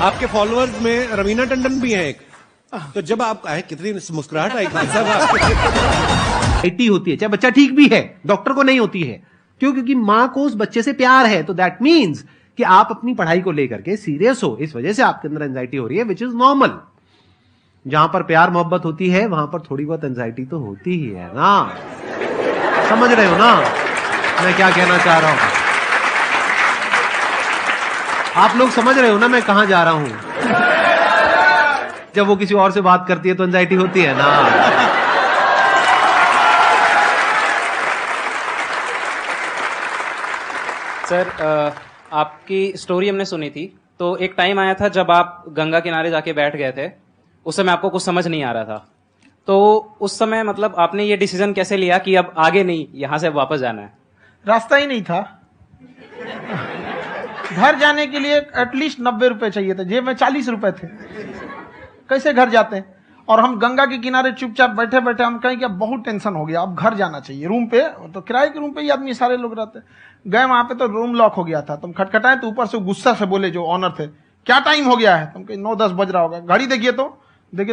आपके फॉलोअर्स में रवीना टंडन भी है एक, तो जब आप आए कितनी मुस्कुराहट आई खान साहब। एंजाइटी होती है, चाहे बच्चा ठीक भी है, डॉक्टर को नहीं होती है। क्यों? क्योंकि मां को उस बच्चे से प्यार है, तो दैट मीन्स कि आप अपनी पढ़ाई को लेकर के सीरियस हो, इस वजह से आपके अंदर एंजाइटी हो रही है, विच इज नॉर्मल। जहां पर प्यार मोहब्बत होती है वहां पर थोड़ी बहुत एंजाइटी तो होती ही है ना। समझ रहे हो ना मैं क्या कहना चाह रहा हूं? आप लोग समझ रहे हो ना मैं कहां जा रहा हूं? जब वो किसी और से बात करती है तो एंजाइटी होती है ना। सर, आपकी स्टोरी हमने सुनी थी, तो एक टाइम आया था जब आप गंगा किनारे जाके बैठ गए थे। उस समय आपको कुछ समझ नहीं आ रहा था, तो उस समय मतलब आपने ये डिसीजन कैसे लिया कि अब आगे नहीं, यहां से वापस जाना है? रास्ता ही नहीं था। घर जाने के लिए एटलीस्ट 90 रुपए चाहिए थे, जेब में 40 रुपए थे। कैसे घर जाते हैं? और हम गंगा के किनारे चुपचाप बैठे बैठे हम कहें कि अब बहुत टेंशन हो गया, अब घर जाना चाहिए। रूम पे, तो किराए के रूम पे ही आदमी सारे लोग रहते। गए वहां पे तो रूम लॉक हो गया था। तुम खटखटाए तो ऊपर से गुस्सा से बोले जो ऑनर थे, क्या टाइम हो गया है? तुम कहे 9-10 बज रहा होगा। घड़ी देखिए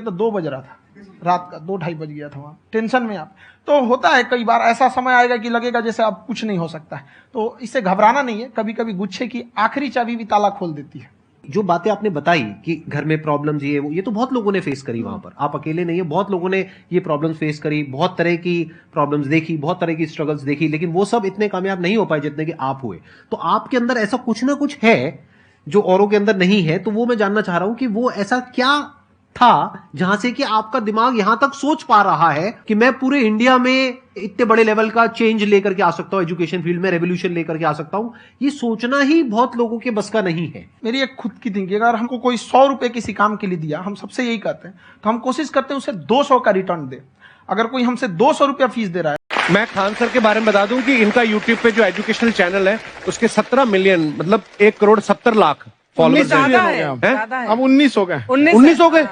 तो 2 बज रहा था रात का, 2-2:30 बज गया था वहां। टेंशन में आप तो होता है, कई बार ऐसा समय आएगा कि लगेगा जैसे अब कुछ नहीं हो सकता है, तो इससे घबराना नहीं है। कभी कभी गुच्छे की आखिरी चाबी भी ताला खोल देती है। जो बातें आपने बताई कि घर में प्रॉब्लम्स ये तो बहुत लोगों ने फेस करी वहां पर, आप अकेले नहीं है, बहुत लोगों ने ये प्रॉब्लम्स फेस करी, बहुत तरह की प्रॉब्लम्स देखी, बहुत तरह की स्ट्रगल्स देखी, लेकिन वो सब इतने कामयाब नहीं हो पाए जितने कि आप हुए। तो आपके अंदर ऐसा कुछ ना कुछ है जो औरों के अंदर नहीं है, तो वो मैं जानना चाह रहा हूं कि वो ऐसा क्या था जहां से कि आपका दिमाग यहां तक सोच पा रहा है कि मैं पूरे इंडिया में इतने बड़े लेवल का चेंज लेकर के आ सकता हूं, एजुकेशन फील्ड में रेवोल्यूशन लेकर के आ सकता हूं। ये सोचना ही बहुत लोगों के बस का नहीं है। मेरी एक खुद की थिंकिंग, अगर हमको कोई 100 रुपए किसी काम के लिए दिया, हम सबसे यही कहते हैं, तो हम कोशिश करते हैं उसे 200 का रिटर्न दे। अगर कोई हमसे 200 रुपया फीस दे रहा है। मैं खान सर के बारे में बता दूं कि इनका यूट्यूब पे जो एजुकेशनल चैनल है उसके 17 मिलियन मतलब 1,70,00,000 फॉलोअर्स ज्यादा हैं। है, ज्यादा है। अब 19 हो गए। 19 हो गए?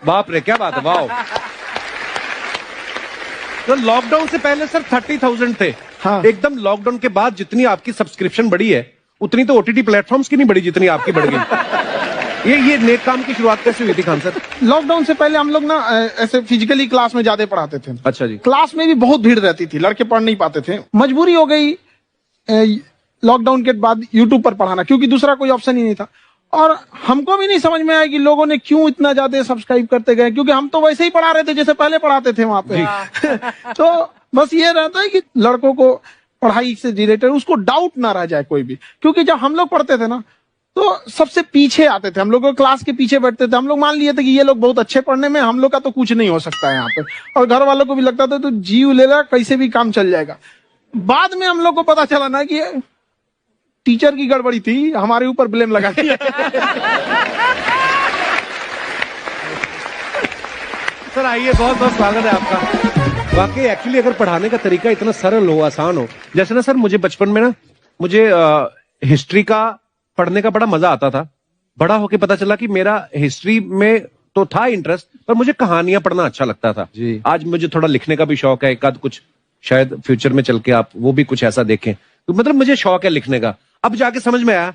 बाप रे, क्या बात है, वाह। तो लॉकडाउन से पहले सर 30,000 थे। हाँ। एकदम लॉकडाउन के बाद जितनी आपकी सब्सक्रिप्शन बढ़ी है उतनी तो ओटीटी प्लेटफॉर्म्स की नहीं बढ़ी जितनी आपकी बढ़ गई। ये नेक काम की शुरुआत कैसे हुई थी खान सर? लॉकडाउन से पहले हम लोग ना ऐसे फिजिकली क्लास में ज्यादा पढ़ाते थे। अच्छा जी। क्लास में भी बहुत भीड़ रहती थी, लड़के पढ़ नहीं पाते थे। मजबूरी हो गई लॉकडाउन के बाद यूट्यूब पर पढ़ाना, क्योंकि दूसरा कोई ऑप्शन ही नहीं था। और हमको भी नहीं समझ में आया कि लोगों ने क्यों इतना ज्यादा सब्सक्राइब करते गए, क्योंकि हम तो वैसे ही पढ़ा रहे थे जैसे पहले पढ़ाते थे वहां पे। तो बस ये रहता है कि लड़कों को पढ़ाई से रिलेटेड उसको डाउट ना रह जाए कोई भी, क्योंकि जब हम लोग पढ़ते थे ना तो सबसे पीछे आते थे, हम लोग क्लास के पीछे बैठते थे। हम लोग मान लिए थे कि ये लोग बहुत अच्छे पढ़ने में, हम लोग का तो कुछ नहीं हो सकता है यहाँ पे। और घर वालों को भी लगता था तो जीव ले रहा, कैसे भी काम चल जाएगा। बाद में हम लोग को पता चला ना कि टीचर की गड़बड़ी थी, हमारे ऊपर ब्लेम लगा दिया। सर आइए, बहुत बहुत स्वागत है आपका। वाकई एक्चुअली अगर पढ़ाने का तरीका इतना सरल हो, आसान हो, जैसे ना सर मुझे बचपन में ना मुझे हिस्ट्री का पढ़ने का बड़ा मजा आता था। बड़ा होके पता चला कि मेरा हिस्ट्री में तो था इंटरेस्ट, पर मुझे कहानियां पढ़ना अच्छा लगता था जी। आज मुझे थोड़ा लिखने का भी शौक है, एक आध कुछ शायद फ्यूचर में चल के आप वो भी कुछ ऐसा देखें, तो मतलब मुझे शौक है लिखने का। अब जाके समझ में आया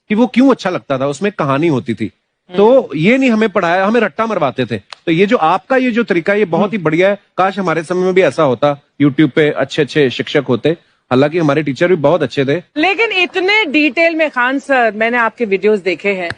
कि वो क्यों अच्छा लगता था, उसमें कहानी होती थी। तो ये नहीं हमें पढ़ाया, हमें रट्टा मरवाते थे। तो ये जो आपका ये जो तरीका है ये बहुत ही बढ़िया है। काश हमारे समय में भी ऐसा होता, यूट्यूब पे अच्छे अच्छे शिक्षक होते। हालांकि हमारे टीचर भी बहुत अच्छे थे, लेकिन इतने डिटेल में खान सर मैंने आपके वीडियोस देखे हैं,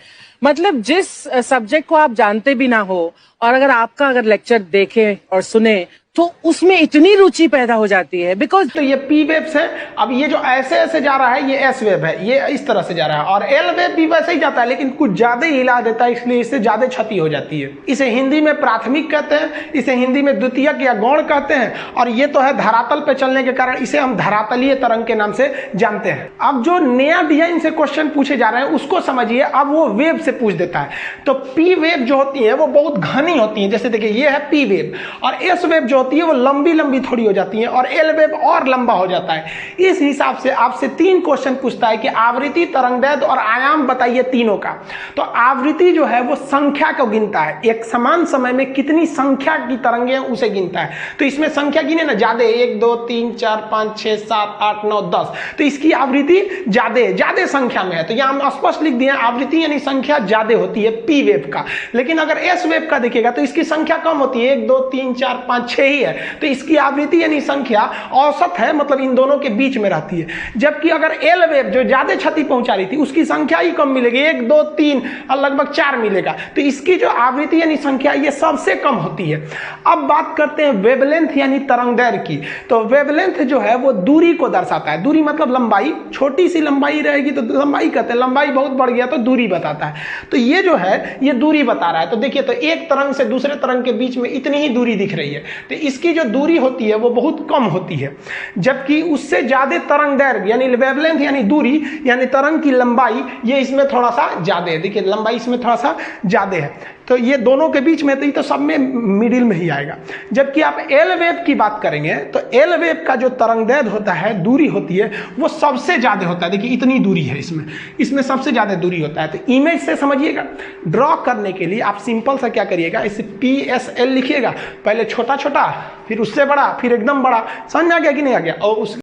मतलब जिस सब्जेक्ट को आप जानते भी ना हो और अगर लेक्चर देखें और सुने तो उसमें इतनी रुचि पैदा हो जाती है। बिकॉज तो ये पी वेव्स है, अब ये जो ऐसे ऐसे जा रहा है ये एस वेव है, ये इस तरह से जा रहा है। और एल वेव भी वैसे ही जाता है, लेकिन कुछ ज्यादा ही हिला देता है, इसलिए इससे ज्यादा क्षति हो जाती है। इसे हिंदी में प्राथमिक कहते हैं, इसे हिंदी में द्वितीयक या गौण कहते हैं। और ये तो है धरातल पे चलने के कारण इसे हम धरातलीय तरंग के नाम से जानते हैं। अब जो नया डिजाइन से क्वेश्चन पूछे जा रहे हैं उसको समझिए। अब वो वेव से पूछ देता है। तो पी वेव जो होती है वो बहुत घनी होती है, जैसे देखिए ये है पी वेव, और एस वेव जो होती है वो लंबी लंबी थोड़ी हो जाती है और एल वेव और लंबा हो जाता है। इस हिसाब से आपसे 3 क्वेश्चन पूछता है कि आवृत्ति, तरंगदैर्घ्य और आयाम बताइए तीनों का। तो आवृत्ति जो है वो संख्या को गिनता है, एक समान समय में कितनी संख्या की तरंगे उसे गिनता है। तो इसमें संख्या गिने ना ज्यादा, 1 2 3 4 5 6 7 8 9 10, तो इसकी आवृत्ति ज्यादा संख्या में है। तो यहां हम स्पष्ट लिख दिए आवृत्ति यानी संख्या ज्यादा होती है पी वेव का। लेकिन अगर एस वेव का देखिएगा तो इसकी संख्या कम होती है, 1 2 3 4 5 6 ही है। तो इसकी आवृत्ति यानी संख्या औसत है, मतलब इन दोनों के बीच में रहती है। जबकि अगर एल वेव जो ज्यादा क्षति पहुंचा रही थी उसकी संख्या ही कम मिलेगी, 1 2 3 और लगभग 4 मिलेगा। तो इसकी जो आवृत्ति यानी संख्या ये सबसे कम होती है। अब बात करते हैं वेवलेंथ यानी तरंगदैर्घ्य की। तो वेवलेंथ जो है वो दूरी को दर्शाता है। दूरी मतलब लंबाई, छोटी सी लंबाई रहेगी तो लंबाई कहते हैं, लंबाई बहुत बढ़ गया तो दूरी बताता है। तो ये जो है ये दूरी बता रहा है। तो देखिए, तो एक तरंग से दूसरे तरंग के बीच में इतनी ही दूरी दिख रही है, तो इसकी जो दूरी होती है वो बहुत कम होती है। जबकि उससे ज्यादा तरंगदैर्घ्य यानी वेवलेंथ यानी दूरी यानी तरंग की लंबाई, ये इसमें थोड़ा सा ज्यादा है। देखिए लंबाई इसमें थोड़ा सा ज्यादा है। तो ये दोनों के बीच में तो सब में मिडिल में ही आएगा। जबकि आप एल वेव की बात करेंगे तो एल वेव का जो तरंगदैर्घ्य होता है, दूरी होती है, वो सबसे ज्यादा होता है। देखिए इतनी दूरी है इसमें सबसे ज्यादा दूरी होता है। तो इमेज से समझिएगा। ड्रॉ करने के लिए आप सिंपल सा क्या करिएगा, इसे PSL लिखिएगा, पहले छोटा छोटा, फिर उससे बड़ा, फिर एकदम बड़ा। समझ में आ गया कि नहीं आ गया? और उस